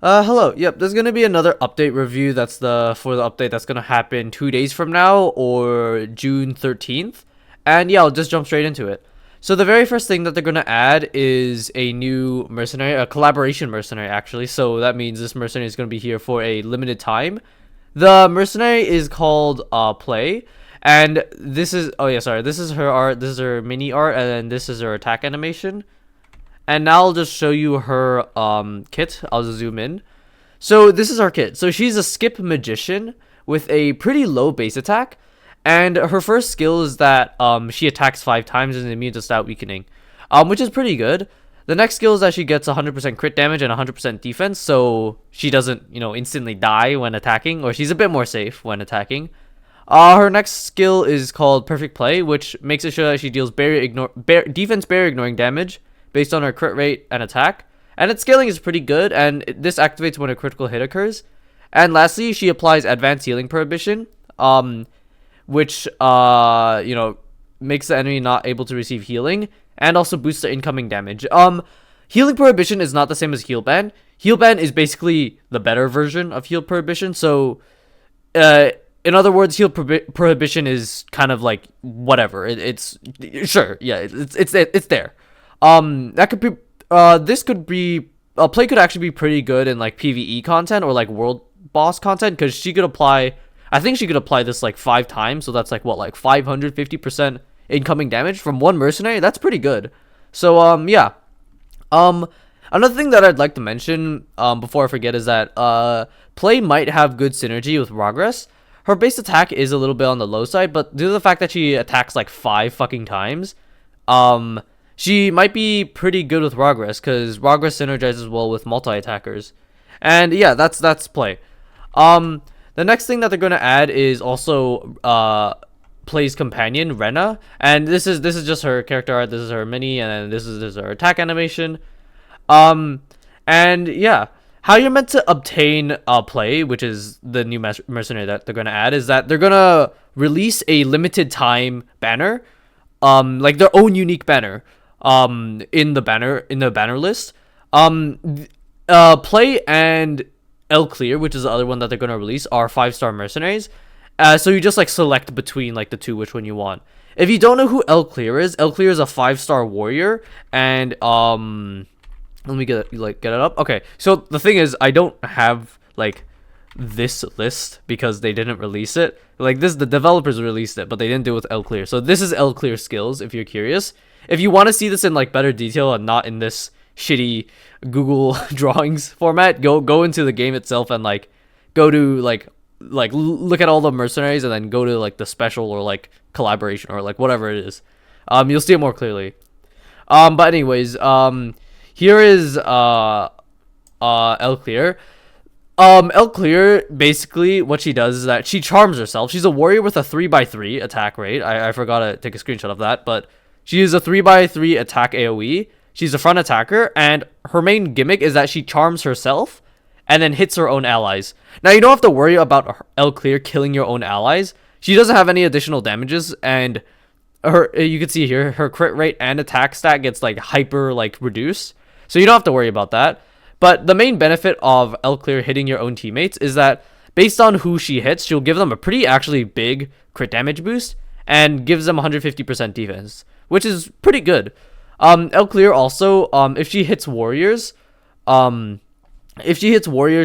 Hello. Yep, there's gonna be another update review. That's for the update that's gonna happen 2 days from now, or June 13th. And yeah, I'll just jump straight into it. So the very first thing that they're gonna add is a new mercenary, a collaboration mercenary actually. So that means this mercenary is gonna be here for a limited time. The mercenary is called Play, and this is this is her art. This is her mini art, and then this is her attack animation. And now I'll just show you her kit. I'll just zoom in. So this is our kit. So she's a skip magician with a pretty low base attack, and her first skill is that she attacks 5 times and is immune to stat weakening, which is pretty good. The next skill is that she gets 100% crit damage and 100% defense, so she doesn't, instantly die when attacking, or she's a bit more safe when attacking. Her next skill is called Perfect Play, which makes it sure that she deals defense barrier ignoring damage based on her crit rate and attack. And its scaling is pretty good, and this activates when a critical hit occurs. And lastly, she applies Advanced Healing Prohibition, which makes the enemy not able to receive healing, and also boosts the incoming damage. Healing Prohibition is not the same as Heal Ban. Heal Ban is basically the better version of Heal Prohibition. So, in other words, Prohibition is kind of like whatever. It's sure, yeah, it's there. That could be this could be Play could actually be pretty good in like PvE content or like world boss content, because she could apply, I think she could apply this like 5 times, so that's like what, like 550% incoming damage from one mercenary. That's pretty good. So yeah. Another thing that I'd like to mention before I forget is that Play might have good synergy with Ragares. Her base attack is a little bit on the low side, but due to the fact that she attacks like 5 fucking times, she might be pretty good with Ragres, because Ragres synergizes well with multi-attackers. And yeah, that's Play. The next thing that they're gonna add is also Play's companion, Rena. And this is just her character art, this is her mini, and this is her attack animation. And yeah, how you're meant to obtain Play, which is the new mercenary that they're gonna add, is that they're gonna release a limited time banner, like their own unique banner, in the banner list. Play and El Clear, which is the other one that they're gonna release, are 5-star mercenaries. So you just like select between like the two which one you want. If you don't know who El Clear is a 5-star warrior, and let me get it up. Okay, so the thing is, I don't have like this list because they didn't release it. Like the developers released it, but they didn't do it with El Clear. So this is El Clear skills, if you're curious. If you want to see this in like better detail and not in this shitty Google drawings format, go into the game itself and like go to like look at all the mercenaries, and then go to like the special or like collaboration or like whatever it is. You'll see it more clearly. But anyways, here is El Clear. El Clear, basically what she does is that she charms herself. She's a warrior with a 3x3 attack rate. I forgot to take a screenshot of that, but she is a 3x3 attack AoE. She's a front attacker, and her main gimmick is that she charms herself and then hits her own allies. Now, you don't have to worry about El Clear killing your own allies. She doesn't have any additional damages, and you can see here, her crit rate and attack stat gets like hyper like reduced. So you don't have to worry about that. But the main benefit of El Clear hitting your own teammates is that based on who she hits, she'll give them a pretty actually big crit damage boost and gives them 150% defense, which is pretty good. El Clear also, if she hits warriors,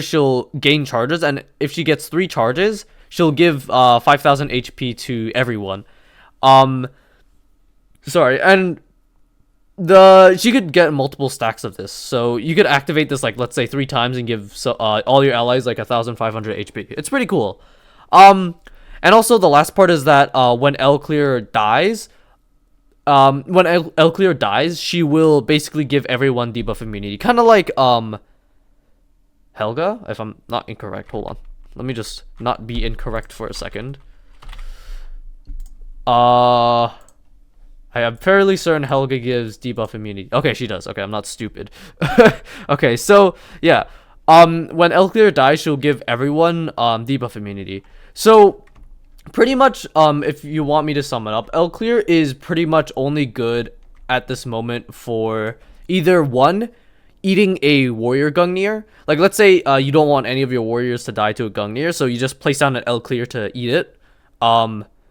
she'll gain charges, and if she gets 3 charges, she'll give 5,000 HP to everyone. Sorry, and she could get multiple stacks of this, so you could activate this like, let's say 3 times and give all your allies like 1,500 HP. It's pretty cool. And also the last part is that when El Clear dies, she will basically give everyone debuff immunity, kind of like Helga, if I'm not incorrect. Hold on, let me just not be incorrect for a second. I am fairly certain Helga gives debuff immunity. Okay, she does. Okay, I'm not stupid. Okay, so yeah, when El Clear dies, she'll give everyone debuff immunity. So pretty much, if you want me to sum it up, El Clear is pretty much only good at this moment for either one, eating a warrior Gungnir. Like, let's say you don't want any of your warriors to die to a Gungnir, so you just place down an L clear to eat it.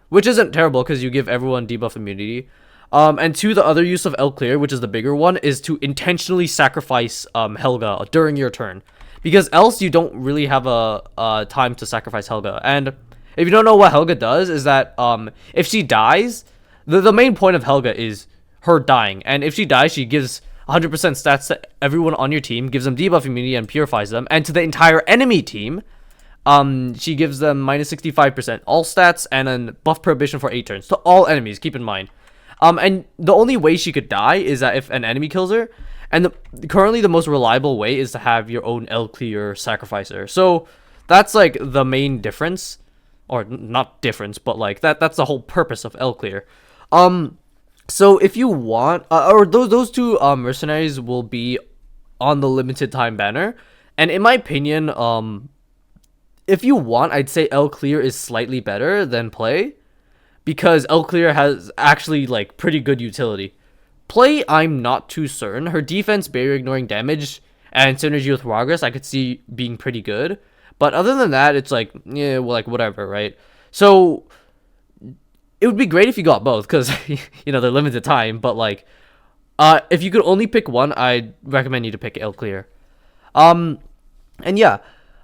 Which isn't terrible because you give everyone debuff immunity. And two, the other use of L clear, which is the bigger one, is to intentionally sacrifice Helga during your turn, because else you don't really have a time to sacrifice Helga. And if you don't know what Helga does, is that if she dies, the main point of Helga is her dying, and if she dies, she gives 100% stats to everyone on your team, gives them debuff immunity and purifies them, and to the entire enemy team, she gives them minus 65% all stats and then buff prohibition for 8 turns to all enemies. Keep in mind. And the only way she could die is that if an enemy kills her, and currently the most reliable way is to have your own L clear sacrificer. So that's like the main difference, or not difference, but like that's the whole purpose of L clear. So if you want, or those two mercenaries will be on the limited time banner, and in my opinion, if you want, I'd say L clear is slightly better than play, because L clear has actually like pretty good utility. Play, I'm not too certain. Her defense, barrier ignoring damage, and synergy with Ragares I could see being pretty good, but other than that, it's like, yeah, well, like whatever, right? So it would be great if you got both, because you know they're limited time. But like, if you could only pick one, I'd recommend you to pick L clear. And yeah,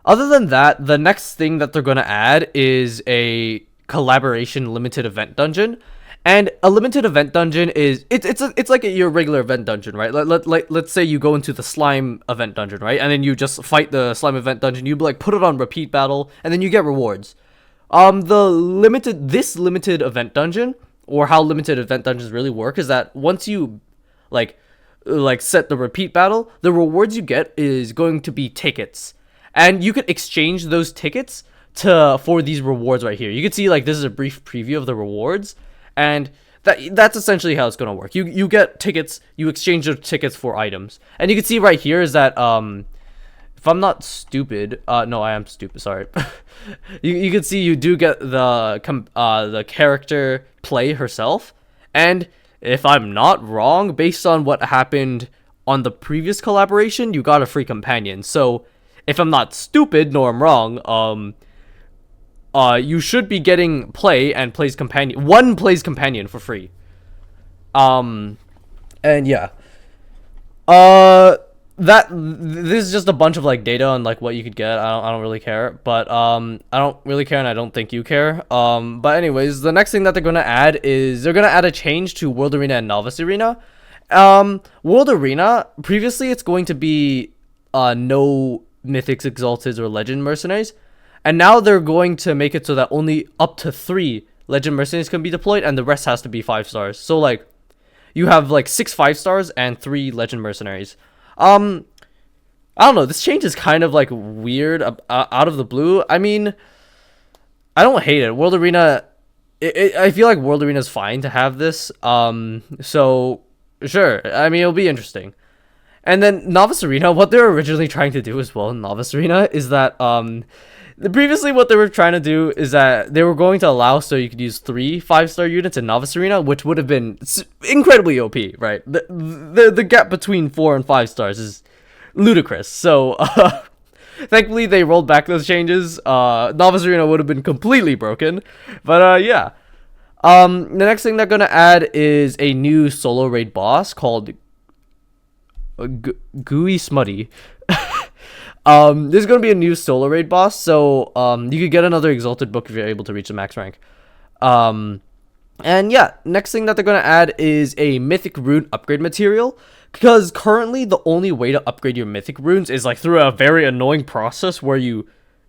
other than that, the next thing that they're gonna add is a collaboration limited event dungeon. And a limited event dungeon is it's like your regular event dungeon, right? Let's say you go into the slime event dungeon, right? And then you just fight the slime event dungeon. You like put it on repeat battle, and then you get rewards. This limited event dungeon, or how limited event dungeons really work, is that once you like set the repeat battle, the rewards you get is going to be tickets, and you could exchange those tickets for these rewards right here. You can see like this is a brief preview of the rewards, and that's essentially how it's gonna work. You get tickets, you exchange your tickets for items, and you can see right here is that if I'm not stupid, no, I am stupid. Sorry. you can see you do get the character play herself, and if I'm not wrong, based on what happened on the previous collaboration, you got a free companion. So if I'm not stupid nor I'm wrong, you should be getting play and plays companion. One plays companion for free. And yeah. This is just a bunch of like data on like what you could get. I don't really care, but I don't really care, and I don't think you care. But anyways, the next thing that they're gonna add is they're gonna add a change to World Arena and Novice Arena. World Arena, previously it's going to be no Mythics, Exalted, or Legend Mercenaries, and now they're going to make it so that only up to 3 Legend Mercenaries can be deployed, and the rest has to be 5 stars. So like, you have like 6 5-stars and 3 Legend Mercenaries. I don't know, this change is kind of like weird out of the blue. I mean, I don't hate it. World Arena, I feel like World Arena is fine to have this. So sure, I mean, it'll be interesting. And then Novice Arena, what they're originally trying to do as well in Novice Arena is that previously what they were trying to do is that they were going to allow so you could use 3 5-star units in Novice Arena, which would have been incredibly OP, right? The gap between 4 and 5 stars is ludicrous. So thankfully they rolled back those changes. Novice Arena would have been completely broken, but yeah. The next thing they're gonna add is a new solo raid boss called Gooey Smutty. There's gonna be a new solo raid boss, so you could get another exalted book if you're able to reach the max rank. And yeah, next thing that they're gonna add is a mythic rune upgrade material, because currently the only way to upgrade your mythic runes is like through a very annoying process where you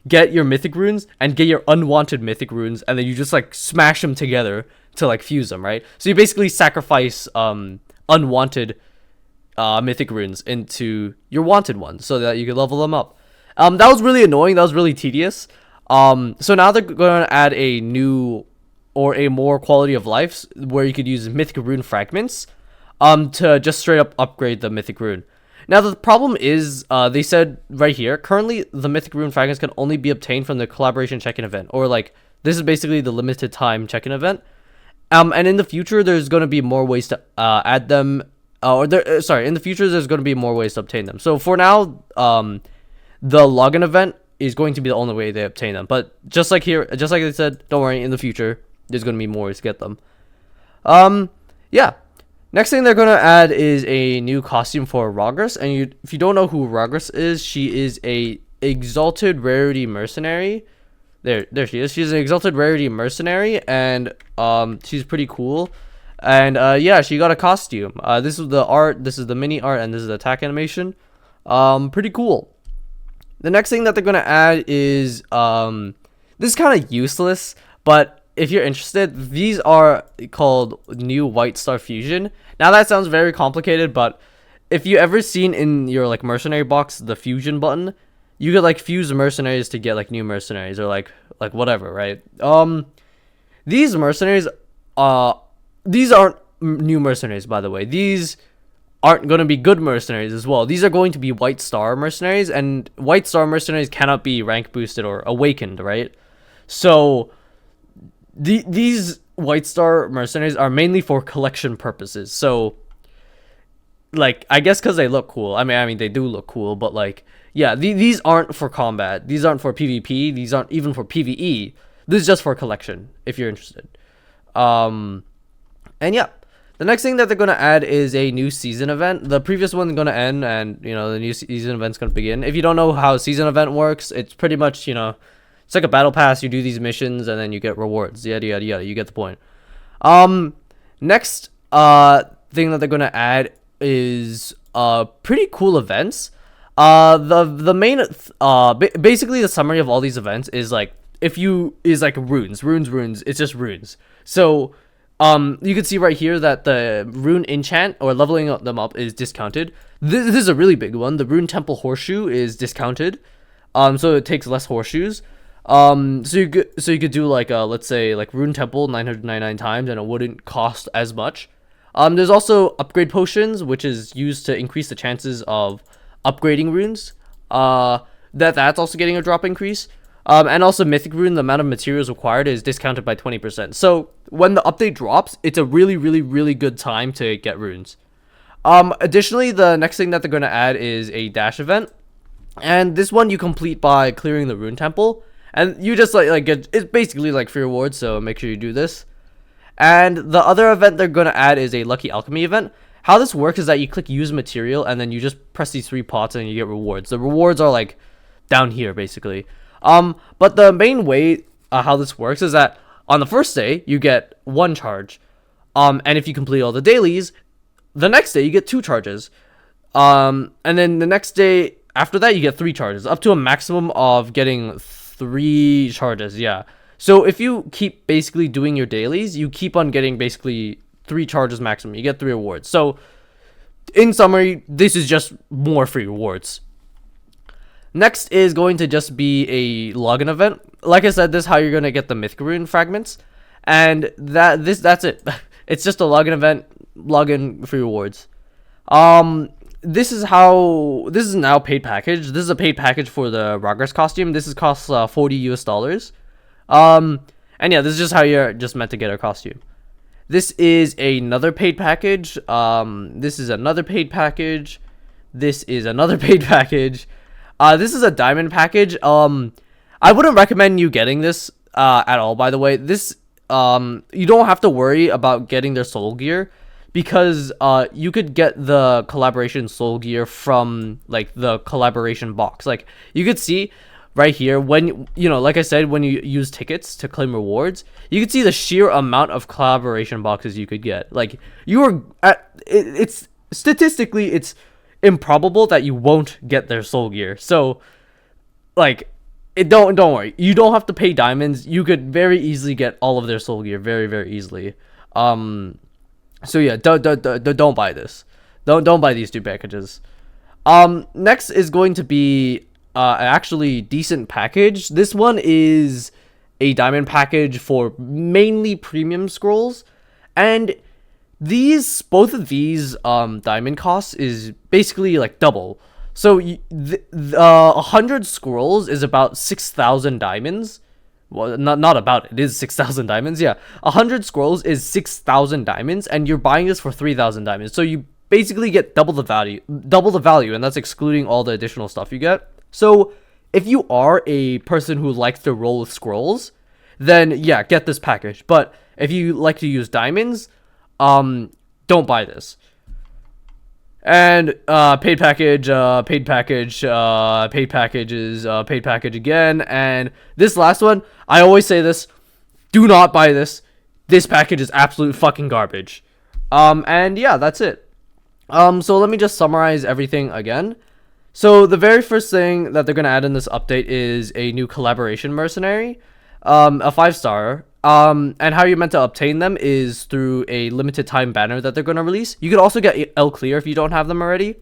get your mythic runes and get your unwanted mythic runes, and then you just like smash them together to like fuse them, right? So you basically sacrifice unwanted mythic runes into your wanted ones so that you can level them up. That was really annoying. That was really tedious. So now they're going to add a new or a more quality of life where you could use mythic rune fragments to just straight up upgrade the mythic rune. Now the problem is they said right here, currently the mythic rune fragments can only be obtained from the collaboration check-in event, or like this is basically the limited time check-in event. And in the future there's going to be more ways to add them or there, sorry, in the future there's going to be more ways to obtain them. So for now, the login event is going to be the only way they obtain them. But just like here, just like I said, don't worry, in the future there's going to be more ways to get them. Yeah. Next thing they're going to add is a new costume for Ragares. And if you don't know who Ragares is, she is a exalted rarity mercenary. There she is. She's an exalted rarity mercenary, and she's pretty cool. And yeah, she got a costume. This is the art, this is the mini art, and this is the attack animation. Pretty cool. The next thing that they're gonna add is this is kind of useless, but if you're interested, these are called new White Star Fusion. Now that sounds very complicated, but if you ever seen in your like mercenary box the fusion button, you could like fuse mercenaries to get like new mercenaries or like whatever, right? These mercenaries, these aren't new mercenaries, by the way. These aren't going to be good mercenaries as well. These are going to be White Star mercenaries, and White Star mercenaries cannot be rank boosted or awakened, right? So these White Star mercenaries are mainly for collection purposes. So like, I guess because they look cool. I mean they do look cool, but like, yeah, these aren't for combat. These aren't for PvP. These aren't even for PvE. This is just for collection, if you're interested. And yeah, the next thing that they're going to add is a new season event. The previous one's going to end, and, you know, the new season event's going to begin. If you don't know how a season event works, it's pretty much, you know, it's like a battle pass. You do these missions, and then you get rewards. Yada, yada, yada. You get the point. Next thing that they're going to add is pretty cool events. The main basically the summary of all these events is like, is like runes, it's just runes. So you can see right here that the rune enchant or leveling them up is discounted. This is a really big one. The rune temple horseshoe is discounted, so it takes less horseshoes. So you could do like let's say like rune temple 999 times, and it wouldn't cost as much. There's also upgrade potions, which is used to increase the chances of upgrading runes. That's also getting a drop increase. And also Mythic rune, the amount of materials required is discounted by 20%. So when the update drops, it's a really, really, really good time to get runes. Additionally, the next thing that they're going to add is a dash event. And this one you complete by clearing the rune temple. And you just like get, it's basically like free rewards, so make sure you do this. And the other event they're going to add is a lucky alchemy event. How this works is that you click use material, and then you just press these 3 pots and you get rewards. The rewards are like down here basically. But the main way how this works is that on the first day you get 1 charge. And if you complete all the dailies, the next day you get 2 charges. And then the next day after that you get 3 charges, up to a maximum of getting 3 charges. Yeah. So if you keep basically doing your dailies, you keep on getting basically 3 charges maximum. You get 3 rewards. So in summary, this is just more free rewards. Next is going to just be a login event. Like I said, this is how you're going to get the Mythic rune fragments. And that's it. It's just a login event, login free rewards. This is now paid package. This is a paid package for the Ragares costume. This costs $40 US. And yeah, this is just how you're just meant to get a costume. This is another paid package. This is another paid package. This is another paid package. This is a diamond package. I wouldn't recommend you getting this at all, by the way. This you don't have to worry about getting their soul gear, because you could get the collaboration soul gear from like the collaboration box. Like you could see right here, when you know, like I said, when you use tickets to claim rewards, you can see the sheer amount of collaboration boxes you could get. Like you are at it's statistically it's improbable that you won't get their soul gear. So like don't worry, you don't have to pay diamonds. You could very easily get all of their soul gear very, very easily. So yeah, don't buy this. Don't buy these 2 packages. Next is going to be actually decent package. This one is a diamond package for mainly premium scrolls, and both of these diamond costs is basically like double. So 100 scrolls is about 6,000 diamonds. Well, not about, it is 6,000 diamonds. Yeah, 100 scrolls is 6,000 diamonds, and you're buying this for 3,000 diamonds. So you basically get double the value, and that's excluding all the additional stuff you get. So if you are a person who likes to roll with scrolls, then yeah, get this package. But if you like to use diamonds, don't buy this. And paid package, paid package, paid packages, paid package again. And this last one, I always say this: do not buy this. This package is absolute fucking garbage. And yeah, that's it. So let me just summarize everything again. So the very first thing that they're gonna add in this update is a new collaboration mercenary, a 5-star. And how you're meant to obtain them is through a limited time banner that they're gonna release. You could also get L clear if you don't have them already.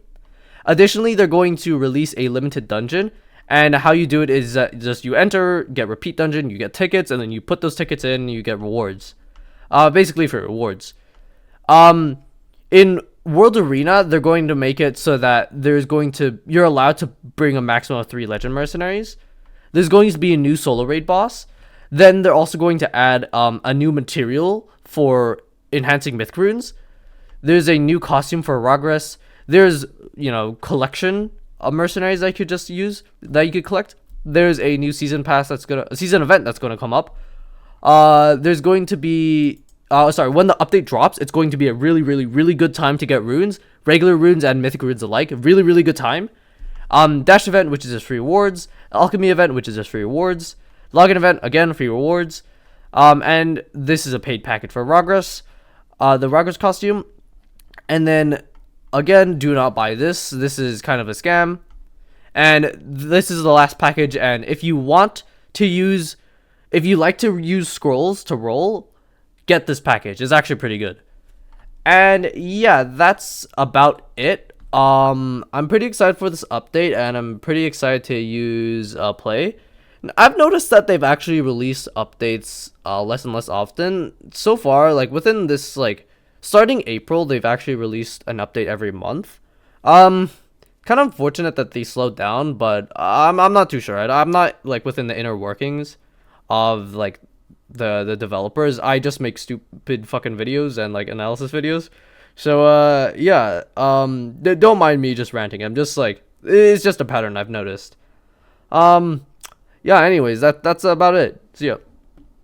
Additionally, they're going to release a limited dungeon, and how you do it is just you enter, get repeat dungeon, you get tickets, and then you put those tickets in, and you get rewards. Basically for rewards. In World Arena, they're going to make it so that you're allowed to bring a maximum of 3 legend mercenaries. There's going to be a new solo raid boss. Then they're also going to add a new material for enhancing myth runes. There's a new costume for Ragares. There's, collection of mercenaries that you could just use, that you could collect. There's a new season event that's gonna come up. There's going to be when the update drops, it's going to be a really, really, really good time to get runes, regular runes and mythic runes alike. Really, really good time. Dash event, which is just free rewards. Alchemy event, which is just free rewards. Login event, again, free rewards. And this is a paid package for Ragares, the Ragares costume. And then, again, do not buy this. This is kind of a scam. And this is the last package. And if you like to use scrolls to roll, get this package. It's actually pretty good. And yeah, that's about it. I'm pretty excited for this update, and I'm pretty excited to use play. I've noticed that they've actually released updates less and less often so far. Like within this, starting April, they've actually released an update every month. Kind of unfortunate that they slowed down, but I'm not too sure. I'm not within the inner workings of the developers. I just make stupid fucking videos and analysis videos. So yeah, don't mind me just ranting. I'm just it's just a pattern I've noticed. Yeah, anyways, that's about it. See ya.